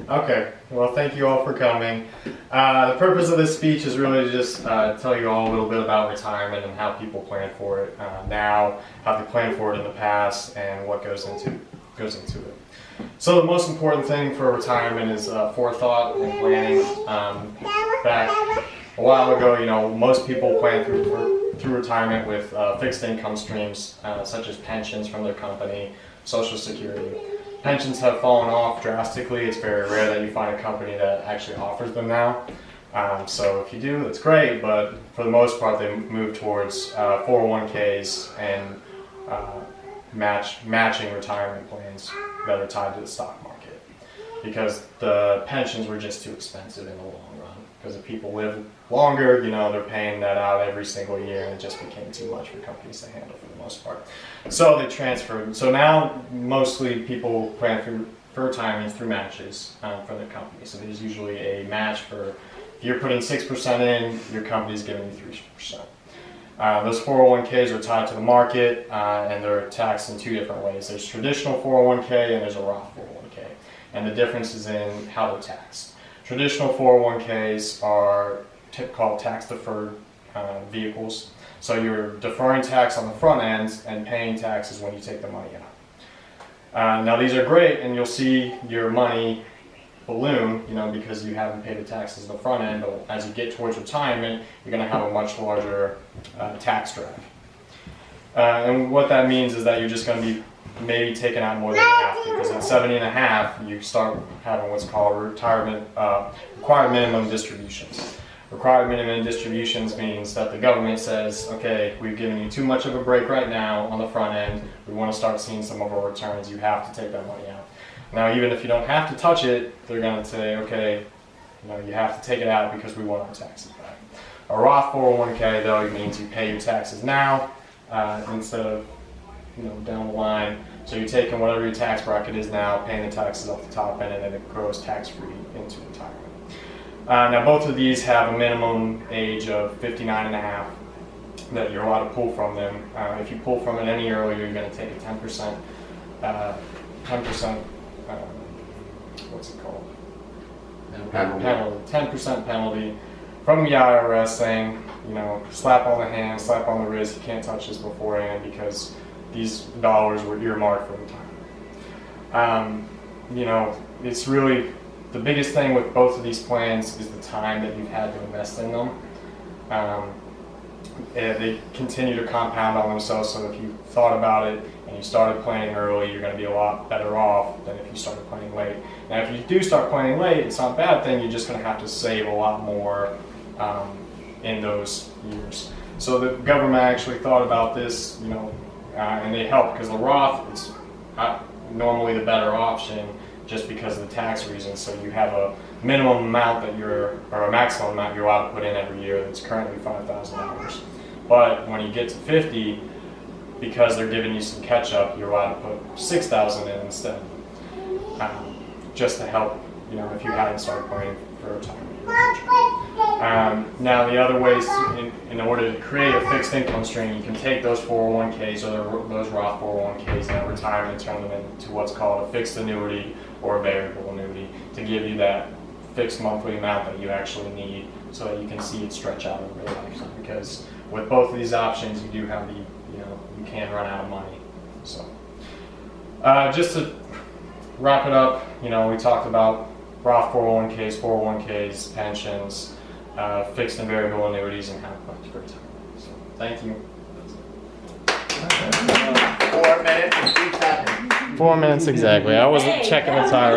Okay, well, thank you all for coming. The purpose of this speech is really to just tell you all a little bit about retirement and how people plan for it now, how they plan for it in the past, and what goes into it. So the most important thing for retirement is forethought and planning. Back a while ago, most people plan through retirement with fixed income streams, such as pensions from their company, Social Security. Pensions have fallen off drastically. It's very rare that you find a company that actually offers them now. So if you do, that's great, but for the most part they move towards 401ks and matching retirement plans that are tied to the stock market, because the pensions were just too expensive in the long run. Because if people live longer, they're paying that out every single year, and it just became too much for companies to handle for the most part. So they transferred. So now mostly people plan for retirement through matches from their company. So there's usually a match for, if you're putting 6% in, your company's giving you 3%. Those 401ks are tied to the market, and they're taxed in two different ways. There's traditional 401k and there's a Roth 401k. And the difference is in how they're taxed. Traditional 401ks are called tax-deferred vehicles. So you're deferring tax on the front end and paying taxes when you take the money out. Now these are great, and you'll see your money balloon, because you haven't paid the taxes on the front end, but as you get towards retirement, you're going to have a much larger tax drag. And what that means is that you're just going to be maybe taking out more than you have to, because at 70 and a half, you start having what's called required minimum distributions. Required minimum distributions means that the government says, okay, we've given you too much of a break right now on the front end. We want to start seeing some of our returns. You have to take that money out. Now, even if you don't have to touch it, they're going to say, okay, you have to take it out because we want our taxes back. A Roth 401k, though, means you pay your taxes now instead of down the line. So you're taking whatever your tax bracket is now, paying the taxes off the top end, and then it grows tax-free into retirement. Now both of these have a minimum age of 59 and a half that you're allowed to pull from them. If you pull from it any earlier, you're going to take a 10%, what's it called? Penalty. 10% penalty from the IRS saying, slap on the hand, slap on the wrist, you can't touch this beforehand because these dollars were earmarked for retirement. It's really, the biggest thing with both of these plans is the time that you've had to invest in them. They continue to compound on themselves, so if you thought about it and you started planning early, you're going to be a lot better off than if you started planning late. Now if you do start planning late, it's not a bad thing, you're just going to have to save a lot more in those years. So the government actually thought about this, and they help, because the Roth is normally the better option just because of the tax reasons. So you have a minimum amount or a maximum amount you're allowed to put in every year that's currently $5,000. But when you get to 50, because they're giving you some catch up, you're allowed to put $6,000 in instead, just to help, if you hadn't started planning for retirement. Now the other ways, in order to create a fixed income stream, you can take those 401ks or those Roth 401ks and at retirement turn them into what's called a fixed annuity or a variable annuity to give you that fixed monthly amount that you actually need, so that you can see it stretch out over your lifetime. Because with both of these options, you do have you can run out of money. So just to wrap it up, we talked about Roth 401ks, pensions, fixed and variable annuities, and how to plan for retirement. So thank you. 4 minutes. 4 minutes exactly. I wasn't checking the time.